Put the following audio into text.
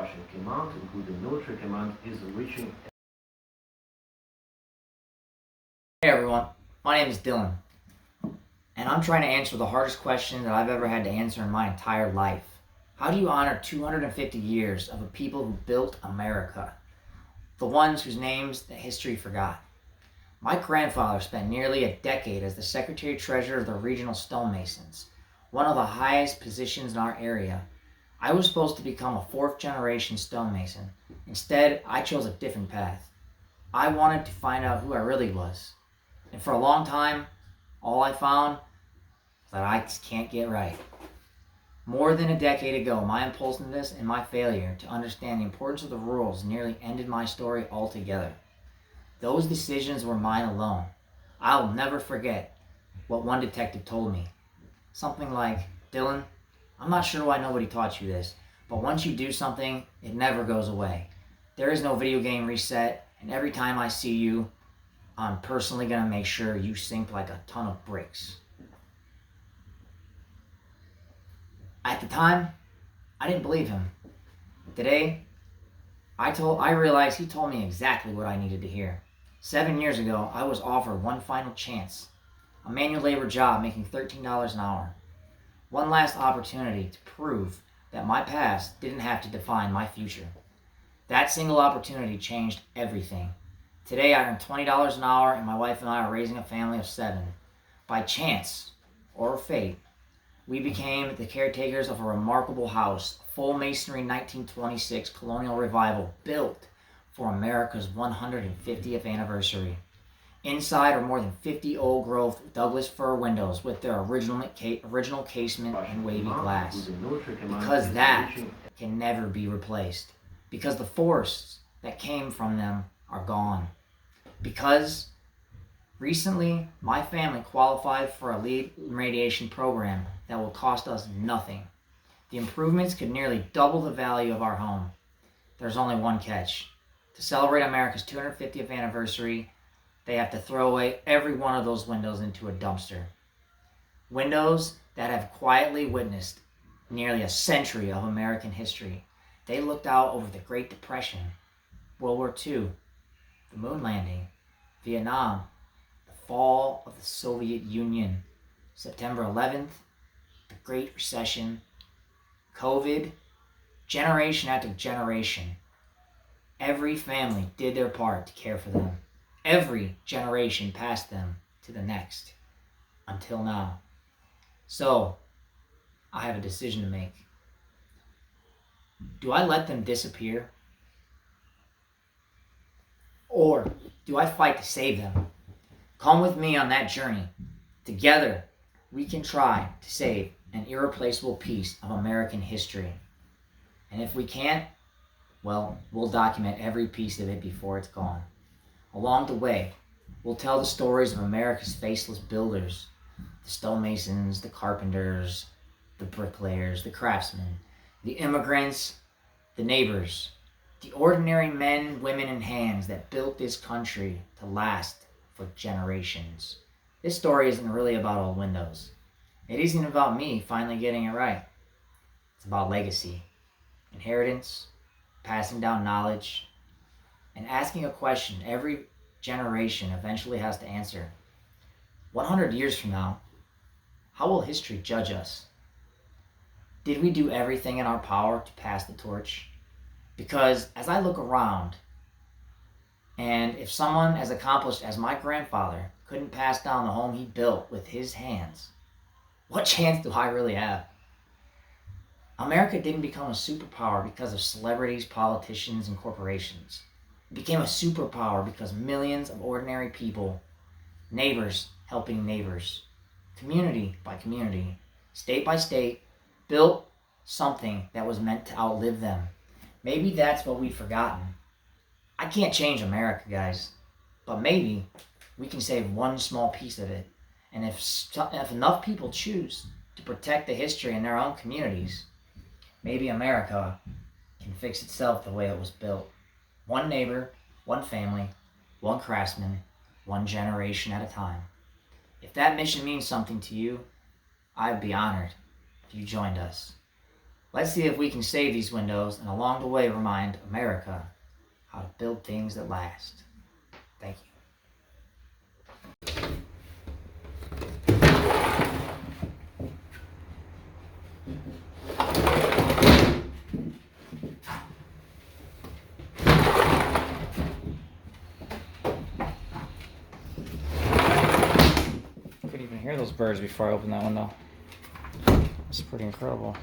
Craftsmanship came out and who the military came out is reaching. Hey everyone, my name is Dylan, and I'm trying to answer the hardest question that I've ever had to answer in my entire life. How do you honor 250 years of the people who built America? The ones whose names the history forgot. My grandfather spent nearly a decade as the Secretary-Treasurer of the Regional Stonemasons, one of the highest positions in our area. I was supposed to become a fourth-generation stonemason. Instead, I chose a different path. I wanted to find out who I really was. And for a long time, all I found was that I just can't get right. More than a decade ago, my impulsiveness and my failure to understand the importance of the rules nearly ended my story altogether. Those decisions were mine alone. I'll never forget what one detective told me. Something like, "Dylan, I'm not sure why nobody taught you this, but once you do something, it never goes away. There is no video game reset, and every time I see you, I'm personally going to make sure you sink like a ton of bricks." At the time, I didn't believe him. Today, I realized he told me exactly what I needed to hear. 7 years ago, I was offered one final chance. A manual labor job making $13 an hour. One last opportunity to prove that my past didn't have to define my future. That single opportunity changed everything. Today I earn $20 an hour and my wife and I are raising a family of 7. By chance, or fate, we became the caretakers of a remarkable house, a full masonry 1926 colonial revival built for America's 150th anniversary. Inside are more than 50 old-growth Douglas fir windows with their original casement and wavy glass. Because that can never be replaced. Because the forests that came from them are gone. Because recently my family qualified for a LEED radiation program that will cost us nothing. The improvements could nearly double the value of our home. There's only one catch. To celebrate America's 250th anniversary, they have to throw away every one of those windows into a dumpster. Windows that have quietly witnessed nearly a century of American history. They looked out over the Great Depression, World War II, the moon landing, Vietnam, the fall of the Soviet Union, September 11th, the Great Recession, COVID, generation after generation. Every family did their part to care for them. Every generation passed them to the next, until now. So, I have a decision to make. Do I let them disappear? Or do I fight to save them? Come with me on that journey. Together, we can try to save an irreplaceable piece of American history. And if we can't, well, we'll document every piece of it before it's gone. Along the way, we'll tell the stories of America's faceless builders, the stonemasons, the carpenters, the bricklayers, the craftsmen, the immigrants, the neighbors, the ordinary men, women, and hands that built this country to last for generations. This story isn't really about old windows. It isn't about me finally getting it right. It's about legacy, inheritance, passing down knowledge, and asking a question every generation eventually has to answer. 100 years from now, how will history judge us? Did we do everything in our power to pass the torch? Because as I look around, and if someone as accomplished as my grandfather couldn't pass down the home he built with his hands, what chance do I really have? America didn't become a superpower because of celebrities, politicians, and corporations. It became a superpower because millions of ordinary people, neighbors helping neighbors, community by community, state by state, built something that was meant to outlive them. Maybe that's what we've forgotten. I can't change America, guys, but maybe we can save one small piece of it. And if enough people choose to protect the history in their own communities, maybe America can fix itself the way it was built. One neighbor, one family, one craftsman, one generation at a time. If that mission means something to you, I'd be honored if you joined us. Let's see if we can save these windows and along the way remind America how to build things that last. Thank you. Couldn't even hear those birds before I opened that window. It's pretty incredible.